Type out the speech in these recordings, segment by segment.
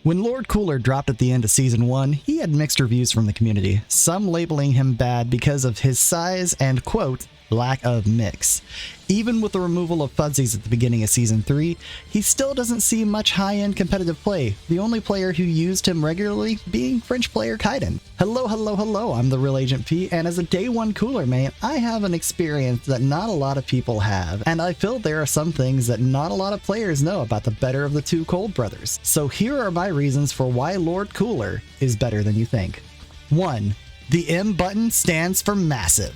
When Lord Cooler dropped at the end of Season 1, he had mixed reviews from the community, some labeling him bad because of his size and, quote, lack of mix. Even with the removal of fuzzies at the beginning of Season 3, he still doesn't see much high-end competitive play, the only player who used him regularly being French player Kaiden. Hello, I'm the Real Agent P, and as a Day 1 Cooler main, I have an experience that not a lot of people have, and I feel there are some things that not a lot of players know about the better of the two Cold brothers. So here are my reasons for why Lord Cooler is better than you think. 1. The M button stands for massive.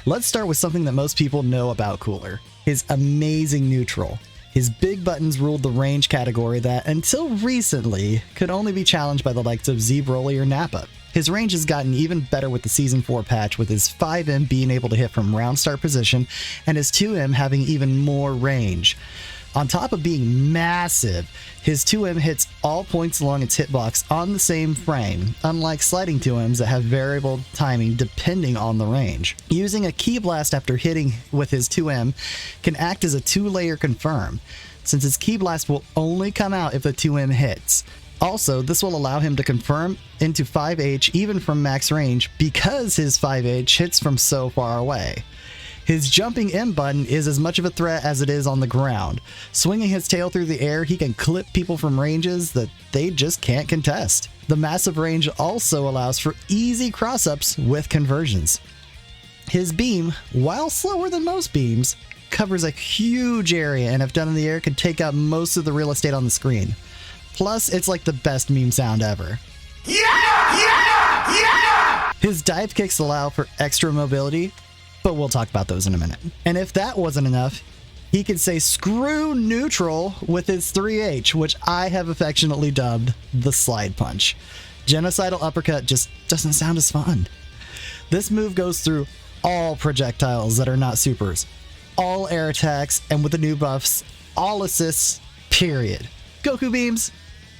Let's start with something that most people know about Cooler, his amazing neutral. His big buttons ruled the range category that, until recently, could only be challenged by the likes of Z, Broly, or Nappa. His range has gotten even better with the Season 4 patch, with his 5M being able to hit from round start position, and his 2M having even more range. On top of being massive, his 2M hits all points along its hitbox on the same frame, unlike sliding 2Ms that have variable timing depending on the range. Using a Ki Blast after hitting with his 2M can act as a 2-layer confirm, since his Ki Blast will only come out if the 2M hits. Also, this will allow him to confirm into 5H even from max range because his 5H hits from so far away. His jumping M button is as much of a threat as it is on the ground. Swinging his tail through the air, he can clip people from ranges that they just can't contest. The massive range also allows for easy cross-ups with conversions. His beam, while slower than most beams, covers a huge area and if done in the air can take up most of the real estate on the screen. Plus, it's like the best meme sound ever. Yeah! His dive kicks allow for extra mobility, but we'll talk about those in a minute. And if that wasn't enough, he could say screw neutral with his 3H, which I have affectionately dubbed the slide punch. Genocidal uppercut just doesn't sound as fun. This move goes through all projectiles that are not supers, all air attacks, and with the new buffs, all assists, period. Goku beams?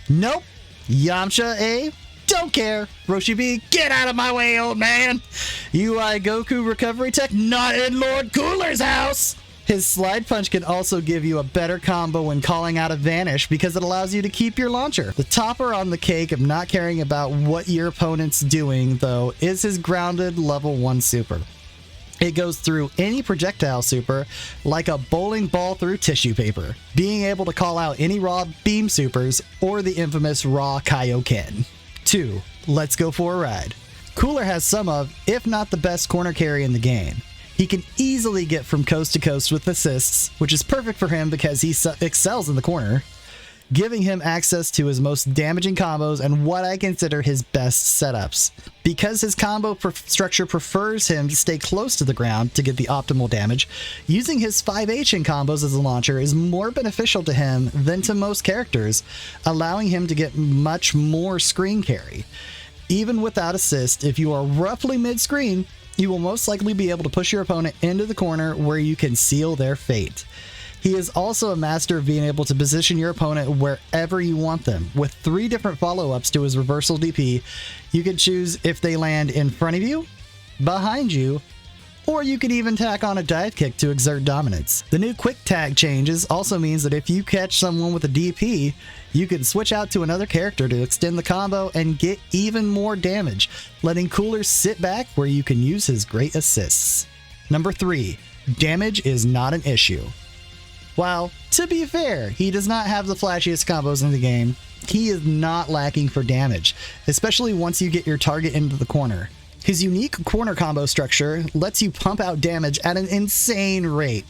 Nope. Yamcha-a? Don't care. Roshi B, get out of my way, old man. UI Goku recovery tech, not in Lord Cooler's house. His slide punch can also give you a better combo when calling out a vanish because it allows you to keep your launcher. The topper on the cake of not caring about what your opponent's doing, though, is his grounded level 1 super. It goes through any projectile super like a bowling ball through tissue paper, being able to call out any raw beam supers or the infamous raw Kaioken. 2. Let's go for a ride. Cooler has some of, if not the best corner carry in the game. He can easily get from coast to coast with assists, which is perfect for him because he excels in the corner, giving him access to his most damaging combos and what I consider his best setups. Because his combo structure prefers him to stay close to the ground to get the optimal damage, using his 5H in combos as a launcher is more beneficial to him than to most characters, allowing him to get much more screen carry. Even without assist, if you are roughly mid-screen, you will most likely be able to push your opponent into the corner where you can seal their fate. He is also a master of being able to position your opponent wherever you want them. With 3 different follow-ups to his reversal DP, you can choose if they land in front of you, behind you, or you could even tack on a dive kick to exert dominance. The new quick tag changes also means that if you catch someone with a DP, you can switch out to another character to extend the combo and get even more damage, letting Cooler sit back where you can use his great assists. Number 3, damage is not an issue. While, to be fair, he does not have the flashiest combos in the game, he is not lacking for damage, especially once you get your target into the corner. His unique corner combo structure lets you pump out damage at an insane rate,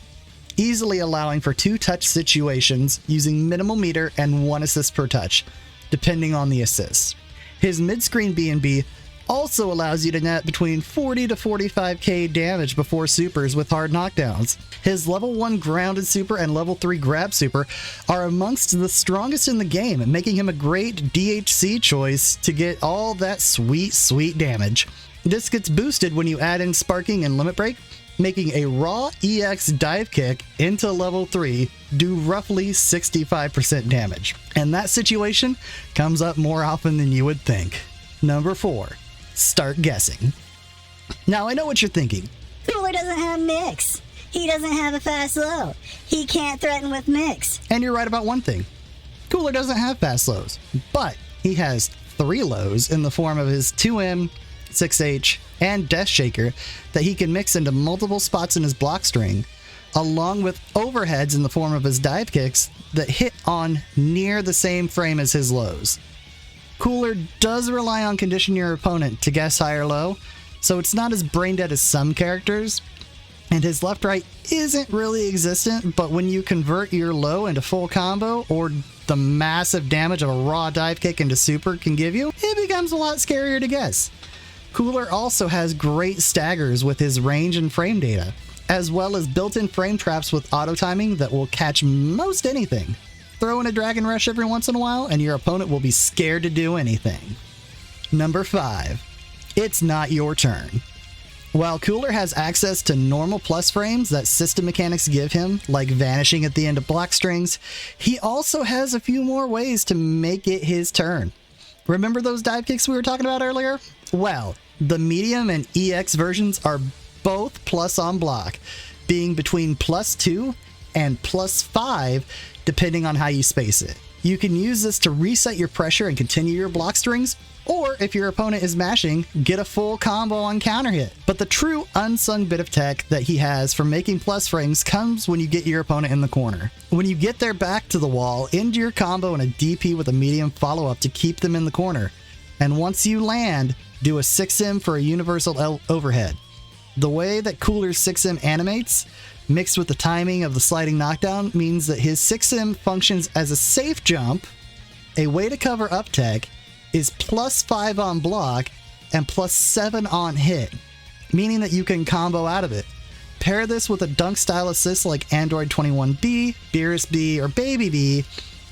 easily allowing for 2 touch situations using minimal meter and 1 assist per touch, depending on the assist. His mid-screen B&B also allows you to net between 40 to 45k damage before supers with hard knockdowns. His level 1 grounded super and level 3 grab super are amongst the strongest in the game, making him a great DHC choice to get all that sweet damage. This gets boosted when you add in sparking and limit break, making a raw EX dive kick into level 3 do roughly 65% damage. And that situation comes up more often than you would think. Number 4. Start guessing. Now I know what you're thinking. Cooler doesn't have mix. He doesn't have a fast low. He can't threaten with mix. And you're right about one thing. Cooler doesn't have fast lows, but he has 3 lows in the form of his 2M, 6H, and Death Shaker that he can mix into multiple spots in his block string, along with overheads in the form of his dive kicks that hit on near the same frame as his lows. Cooler does rely on conditioning your opponent to guess high or low, so it's not as brain dead as some characters, and his left-right isn't really existent, but when you convert your low into full combo, or the massive damage of a raw dive kick into super can give you, it becomes a lot scarier to guess. Cooler also has great staggers with his range and frame data, as well as built-in frame traps with auto timing that will catch most anything. Throw in a Dragon Rush every once in a while and your opponent will be scared to do anything. Number 5. It's not your turn. While Cooler has access to normal plus frames that system mechanics give him, like vanishing at the end of block strings, he also has a few more ways to make it his turn. Remember those dive kicks we were talking about earlier? Well, the medium and EX versions are both plus on block, being between +2 and +5 depending on how you space it. You can use this to reset your pressure and continue your block strings, or if your opponent is mashing, get a full combo on counter hit. But the true unsung bit of tech that he has for making plus frames comes when you get your opponent in the corner. When you get their back to the wall, end your combo in a DP with a medium follow-up to keep them in the corner. And once you land, do a 6M for a universal overhead. The way that Cooler's 6M animates, mixed with the timing of the sliding knockdown, means that his 6M functions as a safe jump, a way to cover up tech, is +5 on block and +7 on hit, meaning that you can combo out of it. Pair this with a dunk style assist like Android 21B, Beerus B, or Baby B,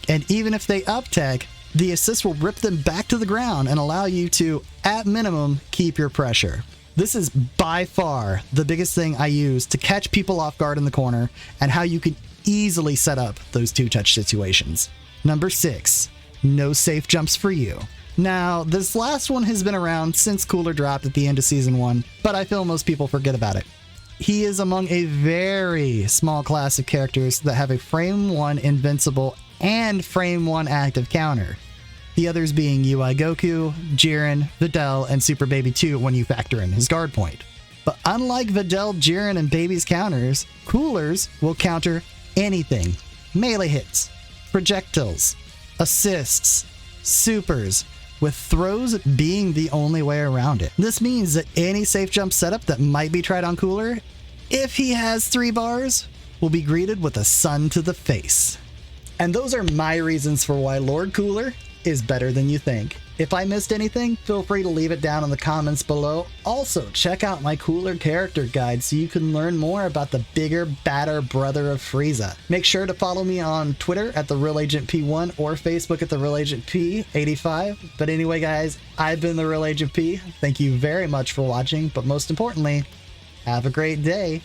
and even if they up tech, the assist will rip them back to the ground and allow you to, at minimum, keep your pressure. This is by far the biggest thing I use to catch people off guard in the corner and how you can easily set up those 2-touch situations. Number 6, no safe jumps for you. Now, this last one has been around since Cooler dropped at the end of Season 1, but I feel most people forget about it. He is among a very small class of characters that have a Frame 1 invincible and Frame 1 active counter. The others being UI Goku, Jiren, Videl, and Super Baby 2 when you factor in his guard point. But unlike Videl, Jiren, and Baby's counters, Cooler's will counter anything. Melee hits, projectiles, assists, supers, with throws being the only way around it. This means that any safe jump setup that might be tried on Cooler, if he has 3 bars, will be greeted with a sun to the face. And those are my reasons for why Lord Cooler is better than you think. If I missed anything, feel free to leave it down in the comments below. Also, check out my Cooler character guide so you can learn more about the bigger, badder brother of Frieza. Make sure to follow me on Twitter at TheRealAgentP1 or Facebook at TheRealAgentP85. But anyway, guys, I've been The Real Agent P. Thank you very much for watching, but most importantly, have a great day.